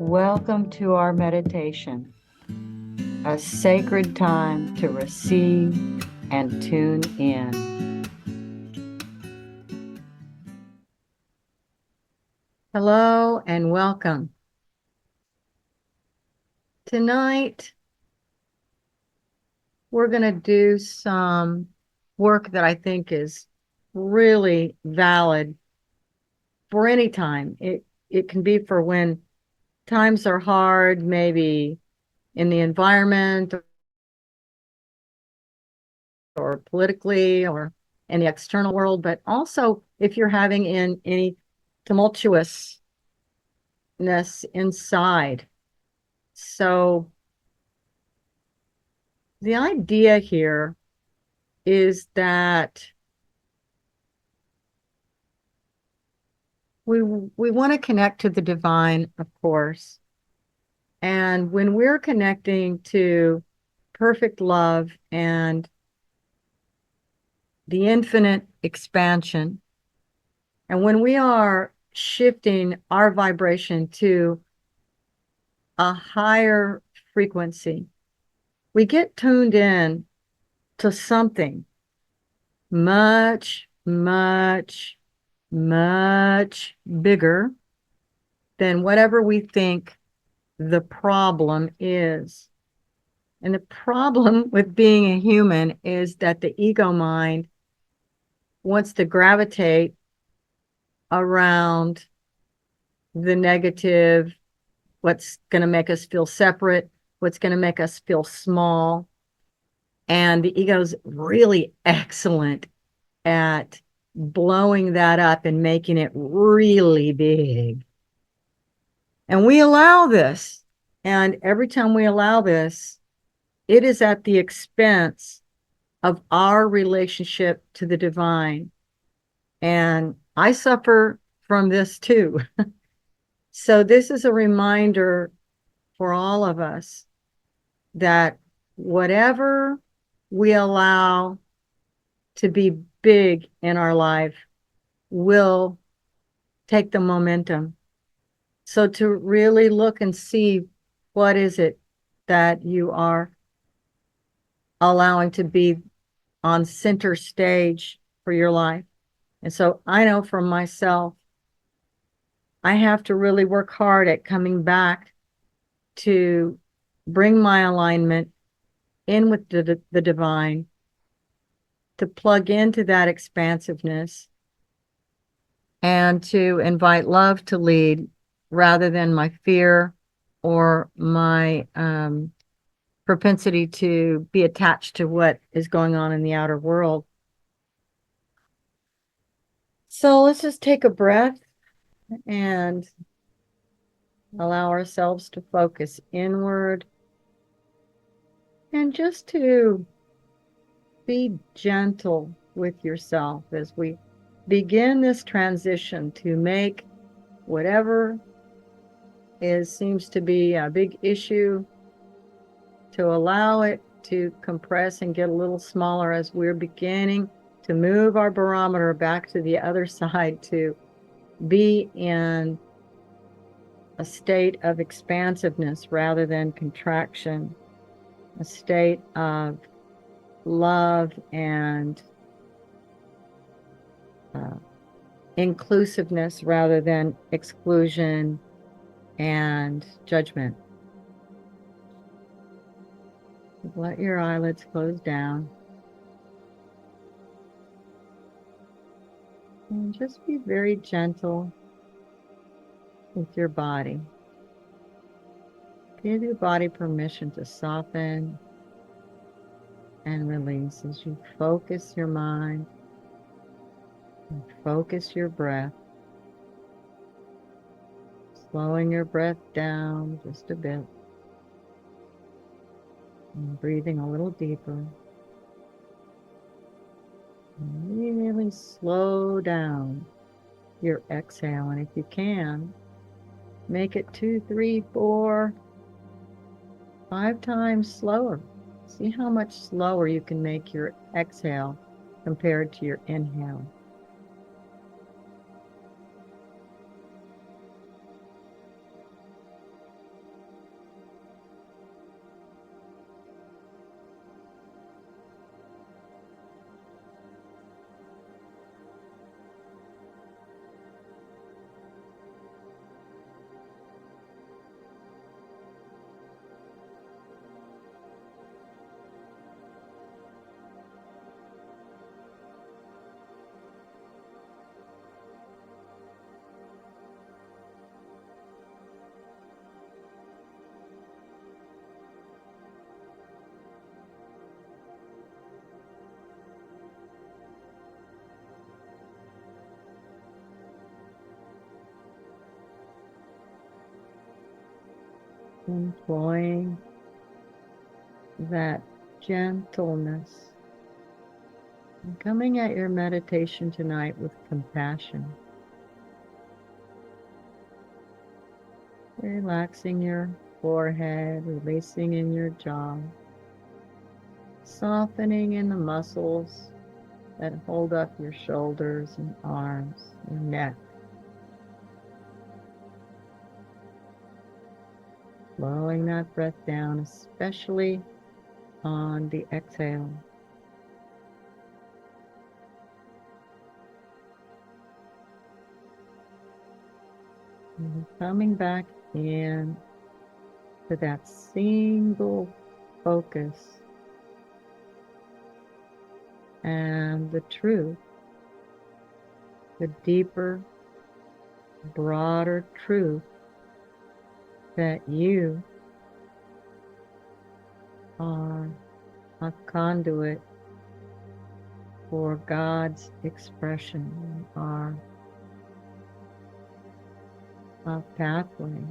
Welcome to our meditation, a sacred time to receive and tune in. Hello and welcome. Tonight, we're going to do some work that I think is really valid for any time. It can be for when times are hard, maybe in the environment or politically or in the external world, but also if you're having in any tumultuousness inside. So the idea here is that we want to connect to the divine, of course. And when we're connecting to perfect love and the infinite expansion, and when we are shifting our vibration to a higher frequency, we get tuned in to something much, much, much bigger than whatever we think the problem is. And the problem with being a human is that the ego mind wants to gravitate around the negative, what's going to make us feel separate, what's going to make us feel small. And the ego's really excellent at blowing that up and making it really big. And we allow this. And every time we allow this, it is at the expense of our relationship to the divine. And I suffer from this too. So this is a reminder for all of us that whatever we allow to be big in our life will take the momentum. So to really look and see what is it that you are allowing to be on center stage for your life. And so I know for myself, I have to really work hard at coming back to bring my alignment in with the divine, to plug into that expansiveness and to invite love to lead rather than my fear or my propensity to be attached to what is going on in the outer world. So let's just take a breath and allow ourselves to focus inward and just to be gentle with yourself as we begin this transition to make whatever seems to be a big issue, to allow it to compress and get a little smaller as we're beginning to move our barometer back to the other side, to be in a state of expansiveness rather than contraction, a state of love and inclusiveness rather than exclusion and judgment. Let your eyelids close down. And just be very gentle with your body. Give your body permission to soften and release as you focus your mind and focus your breath. Slowing your breath down just a bit. And breathing a little deeper. And really slow down your exhale. And if you can, make it 2, 3, 4, 5 times slower. See how much slower you can make your exhale compared to your inhale. employing that gentleness, and coming at your meditation tonight with compassion, relaxing your forehead, releasing in your jaw, softening in the muscles that hold up your shoulders and arms, your neck. Slowing that breath down, especially on the exhale. And coming back in to that single focus and the truth, the deeper, broader truth that you are a conduit for God's expression. You are a pathway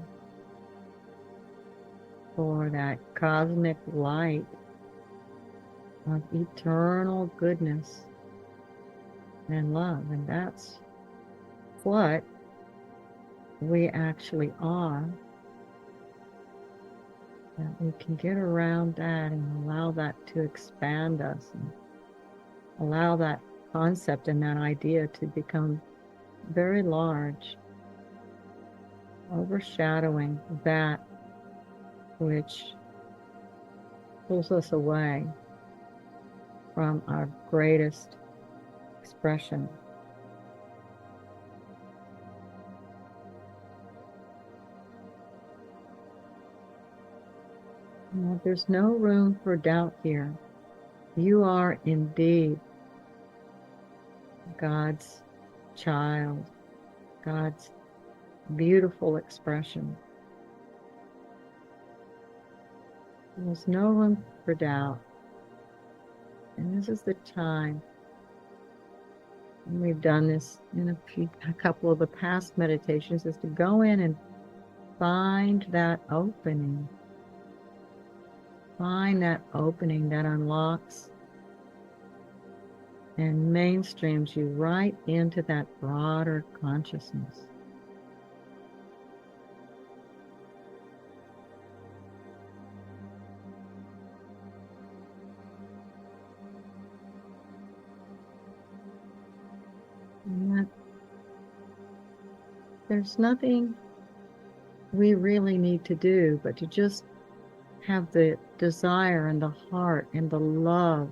for that cosmic light of eternal goodness and love. And that's what we actually are. That we can get around that and allow that to expand us and allow that concept and that idea to become very large, overshadowing that which pulls us away from our greatest expression. Now, there's no room for doubt here. You are indeed God's child, God's beautiful expression. There's no room for doubt. And this is the time, and we've done this in a couple of the past meditations, is to go in and find that opening. Find that opening that unlocks and mainstreams you right into that broader consciousness. And that there's nothing we really need to do but to just have the desire and the heart and the love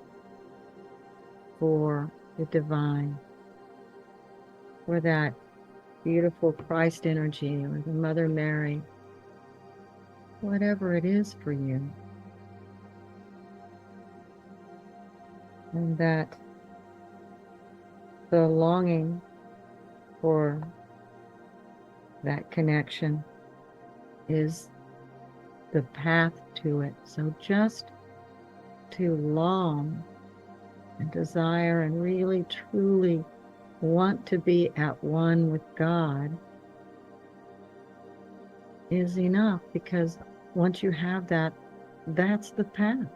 for the divine, for that beautiful Christ energy or the Mother Mary, whatever it is for you. And that the longing for that connection is the path to it. So just to long and desire and really truly want to be at one with God is enough, because once you have that, that's the path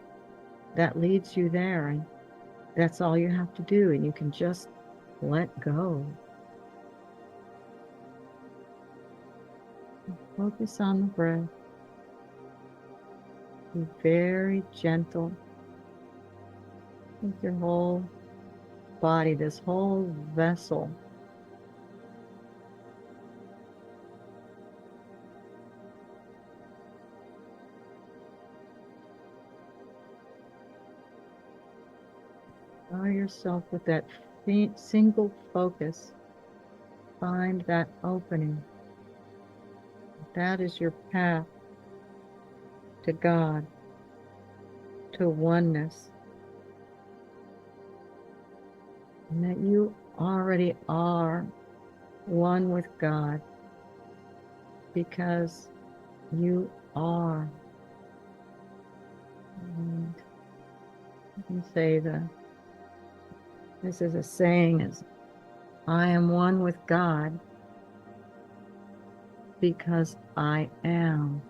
that leads you there, and that's all you have to do, and you can just let go. Focus on the breath. Be very gentle with your whole body, this whole vessel. Allow yourself with that single focus. Find that opening. That is your path to God, to oneness. And that you already are one with God, because you are. And you can say this is a saying, is I am one with God because I am.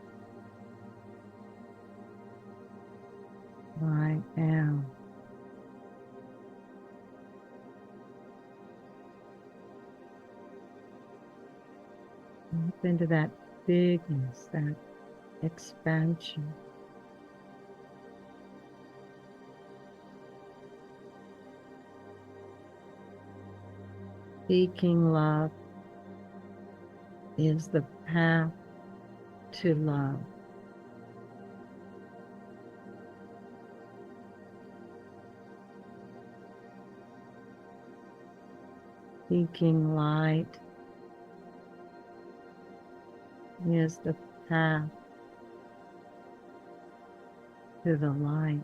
into that bigness, that expansion. Seeking love is the path to love. Seeking light is the path to the light.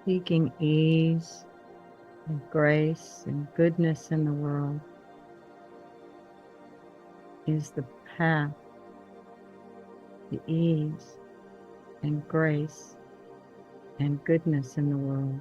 Seeking ease and grace and goodness in the world is the path to ease and grace and goodness in the world.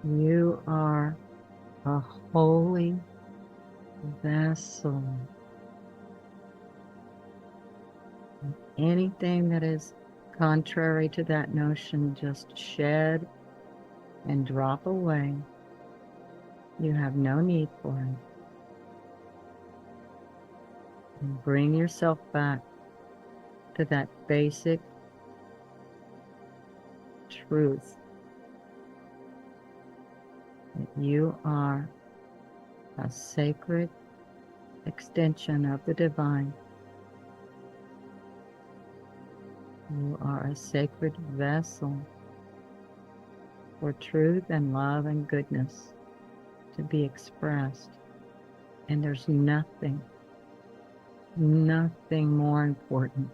You are a holy vessel. Anything that is contrary to that notion, just shed and drop away. You have no need for it. And bring yourself back to that basic truth that you are a sacred extension of the divine. You are a sacred vessel for truth and love and goodness to be expressed. And there's nothing more important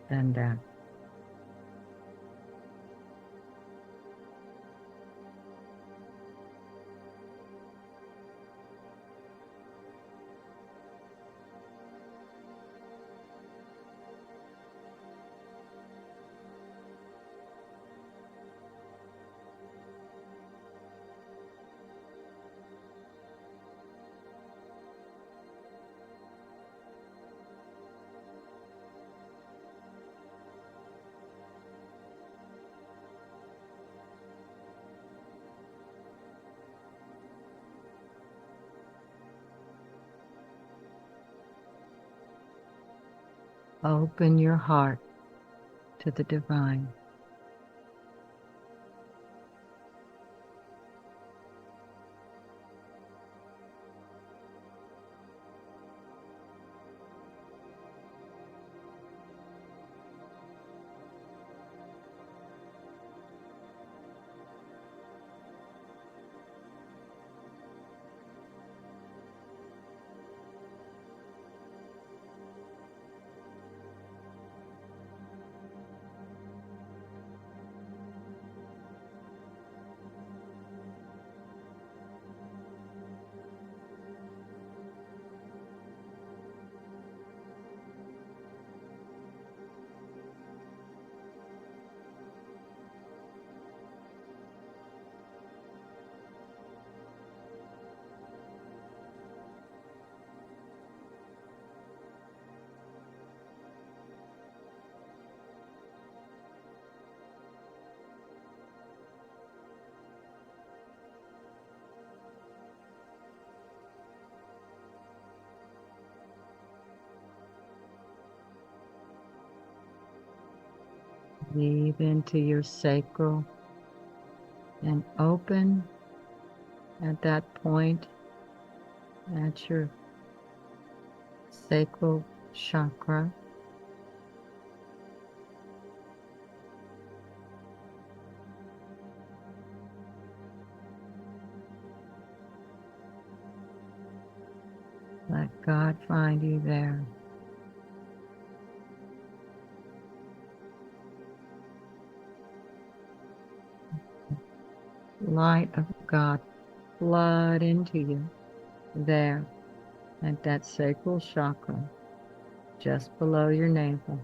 than that. Open your heart to the divine. Breathe into your sacral and open at that point at your sacral chakra. Let God find you there. Light of God flood into you there at that sacral chakra just below your navel.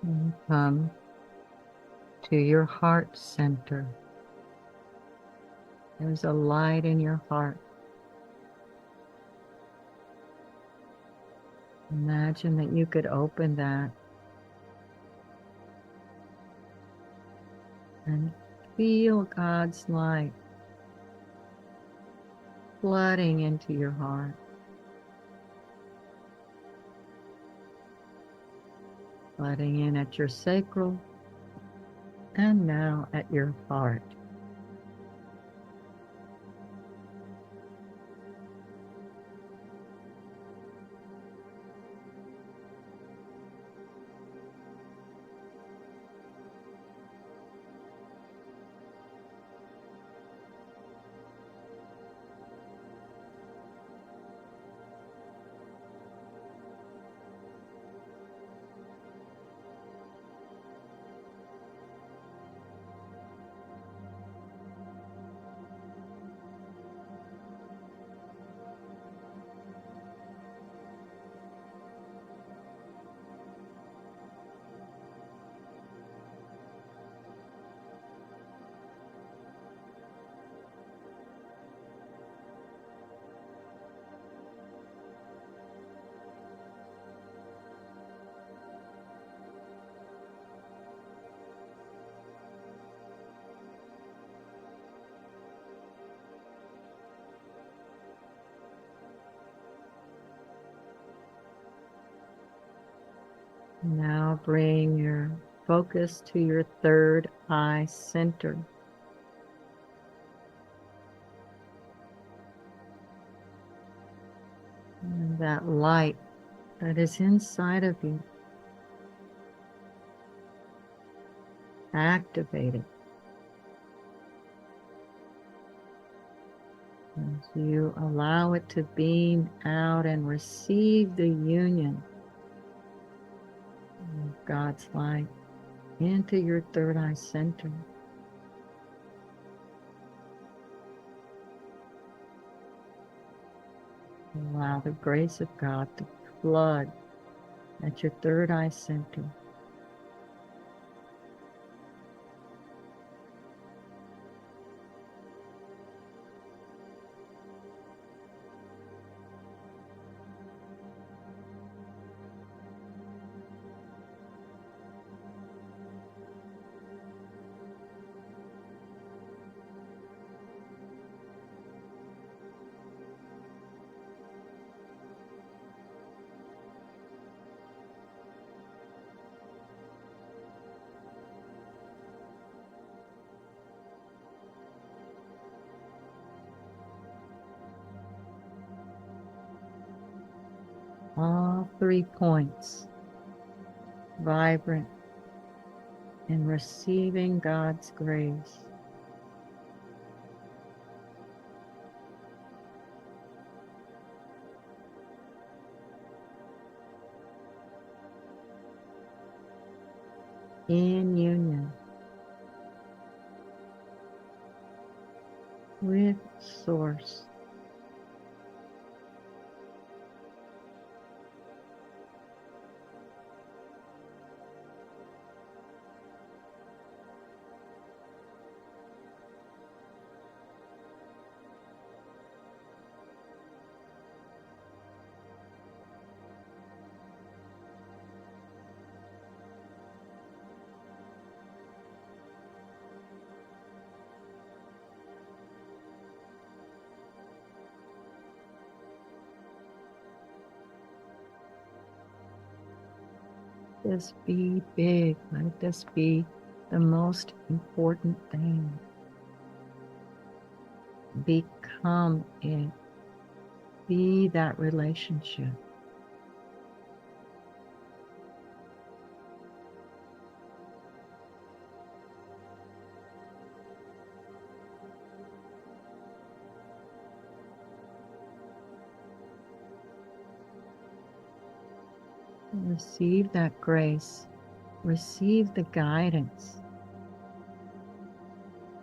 And come to your heart center. There's a light in your heart. Imagine that you could open that and feel God's light flooding into your heart. Flooding in at your sacral and now at your heart. Now bring your focus to your third eye center. And that light that is inside of you, activate it. As you allow it to beam out and receive the union of God's light into your third eye center. Allow the grace of God to flood at your third eye center. All 3 points vibrant in receiving God's grace. In union with Source. This be big. Let this be the most important thing. Become it. Be that relationship. Receive that grace. Receive the guidance.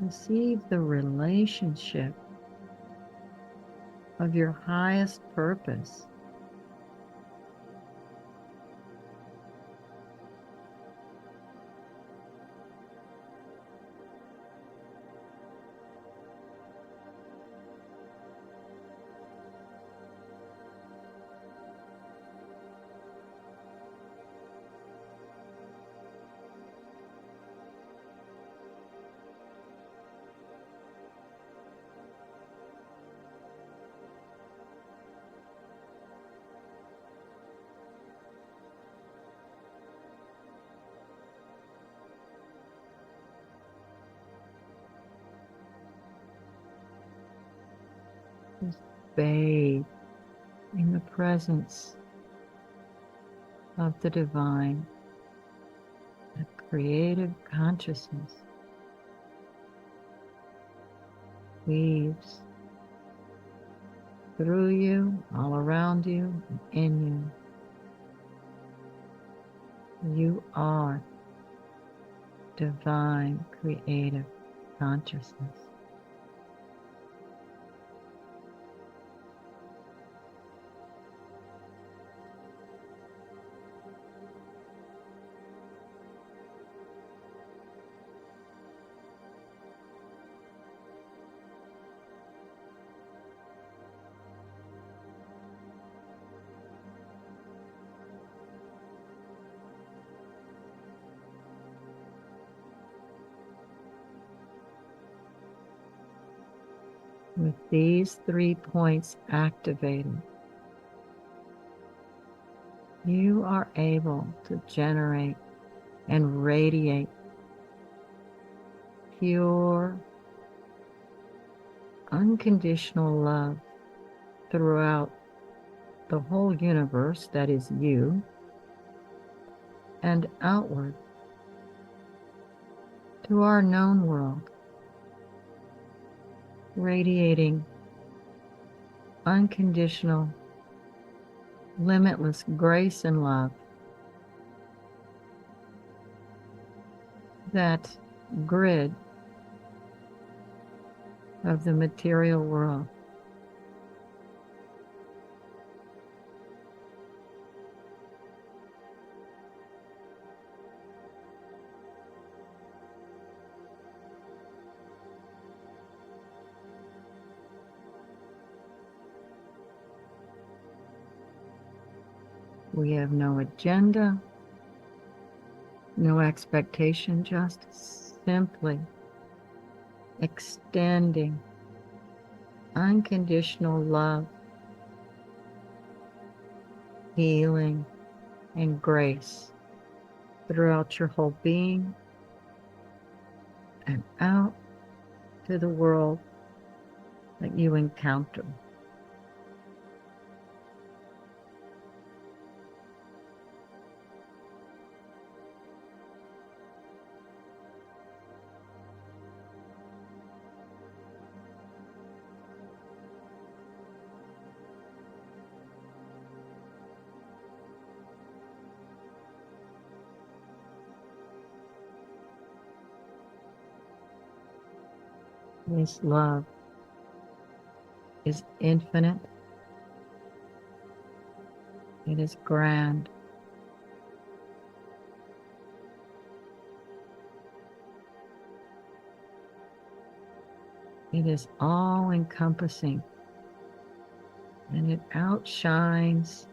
Receive the relationship of your highest purpose. bathe in the presence of the divine, the creative consciousness weaves through you, all around you, and in you. You are divine creative consciousness. With these 3 points activated, you are able to generate and radiate pure, unconditional love throughout the whole universe, that is you, and outward to our known world, radiating unconditional, limitless grace and love. That grid of the material world. We have no agenda, no expectation, just simply extending unconditional love, healing, and grace throughout your whole being and out to the world that you encounter. This love is infinite. It is grand. It is all-encompassing, and it outshines,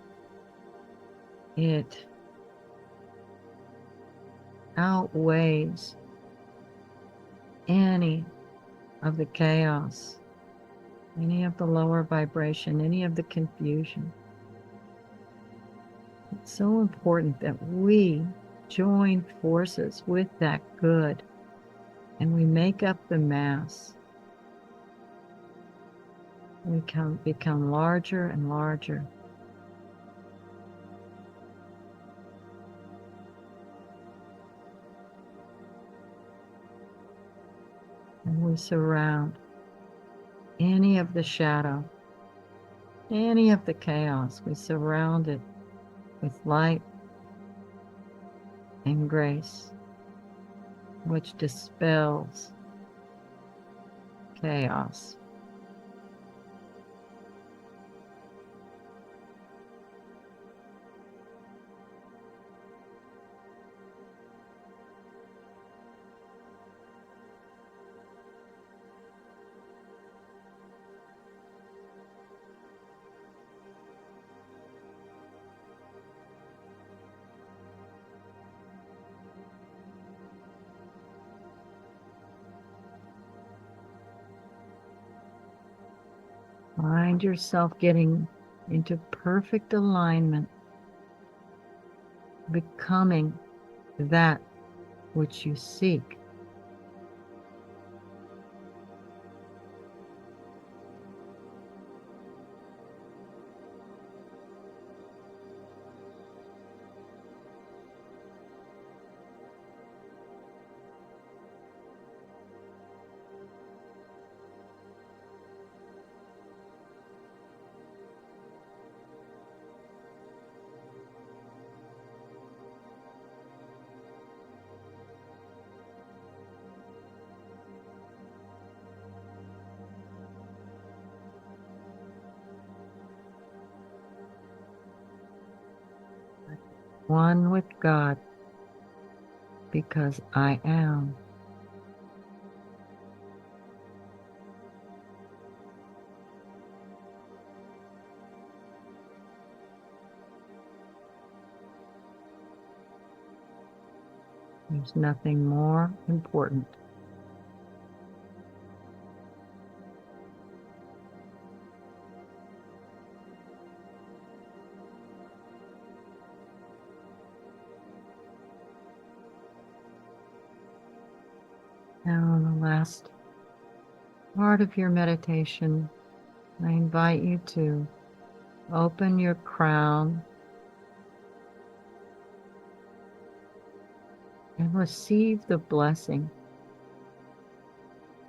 it outweighs any of the chaos, any of the lower vibration, any of the confusion. It's so important that we join forces with that good and we make up the mass. We can become larger and larger. And we surround any of the shadow, any of the chaos. We surround it with light and grace, which dispels chaos. Find yourself getting into perfect alignment, becoming that which you seek. one with God, because I am. There's nothing more important. Now, in the last part of your meditation, I invite you to open your crown and receive the blessing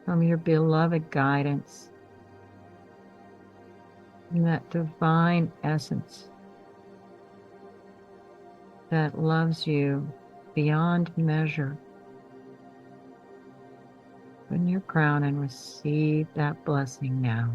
from your beloved guidance and that divine essence that loves you beyond measure. Open your crown and receive that blessing now.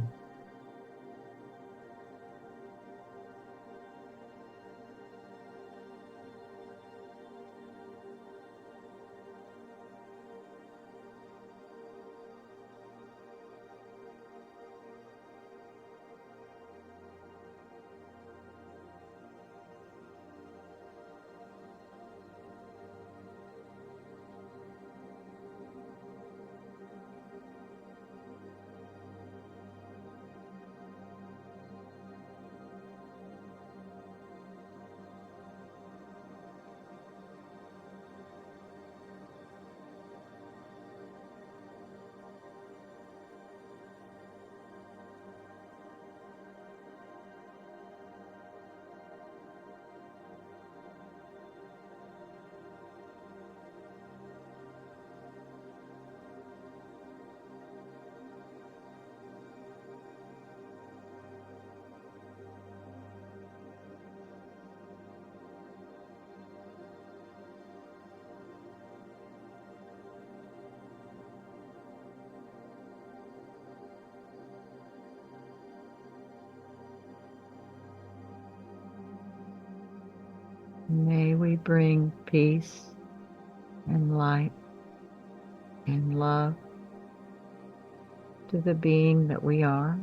May we bring peace and light and love to the being that we are.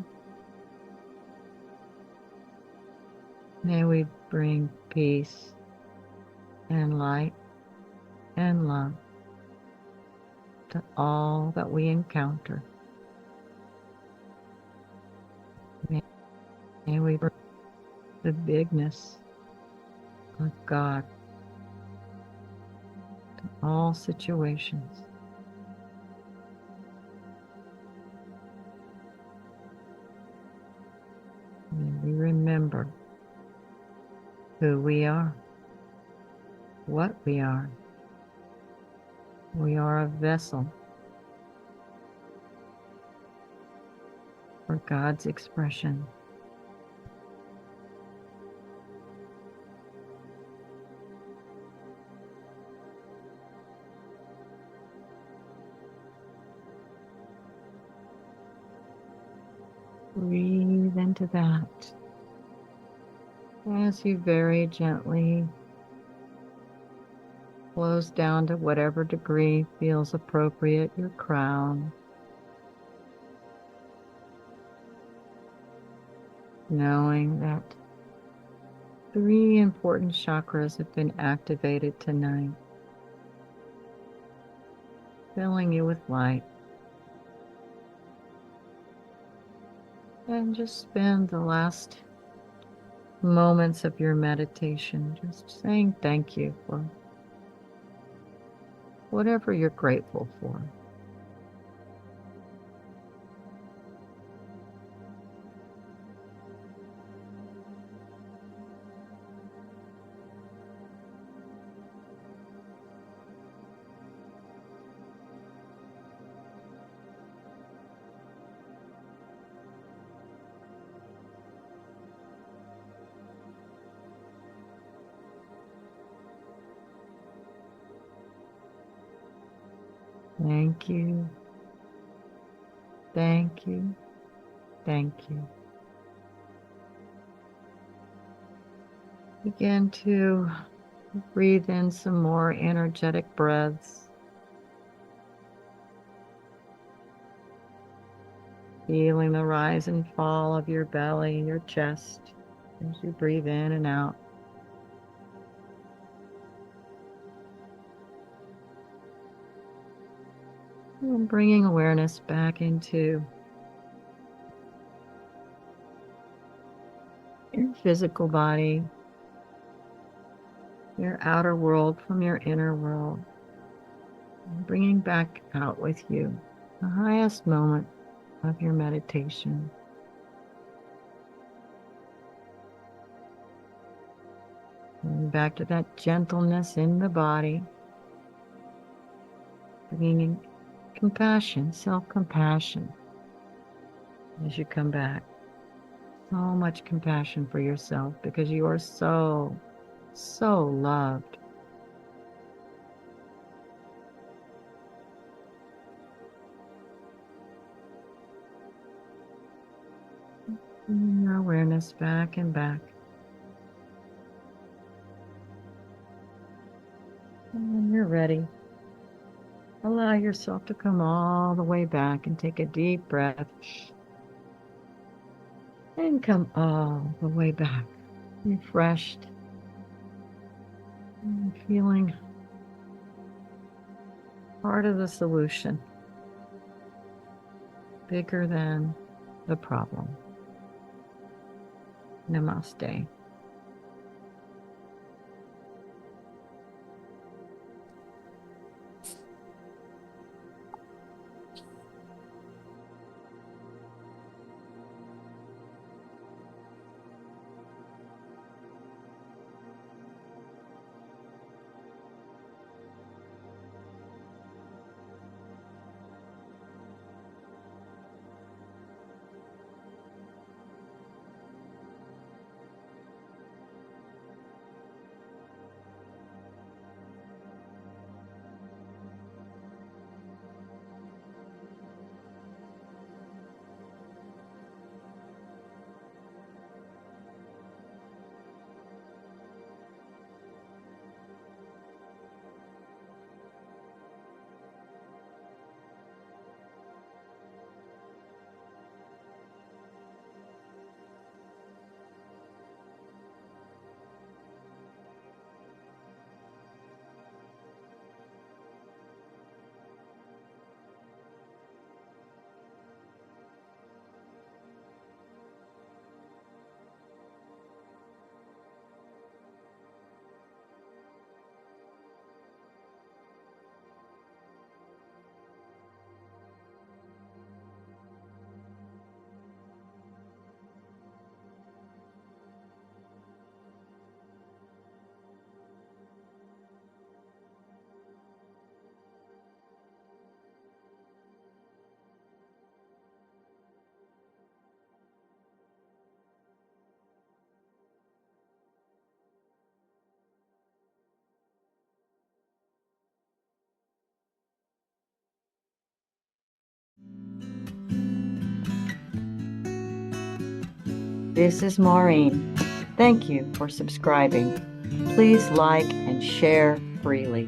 May we bring peace and light and love to all that we encounter. May we bring the bigness of God to all situations. May we remember who we are, what we are. We are a vessel for God's expression. Breathe into that as you very gently close down to whatever degree feels appropriate, your crown. Knowing that 3 important chakras have been activated tonight, filling you with light. And just spend the last moments of your meditation just saying thank you for whatever you're grateful for. Thank you, thank you, thank you. Begin to Breathe in some more energetic breaths. Feeling the rise and fall of your belly and your chest as you breathe in and out. And bringing awareness back into your physical body, your outer world from your inner world, and bringing back out with you the highest moment of your meditation. Bringing back to that gentleness in the body, bringing in compassion, self-compassion as you come back. So much compassion for yourself because you are so, so loved. Bringing your awareness back and back. And when you're ready, allow yourself to come all the way back and take a deep breath. And come all the way back, refreshed and feeling part of the solution, bigger than the problem. Namaste. This is Maureen. Thank you for subscribing. Please like and share freely.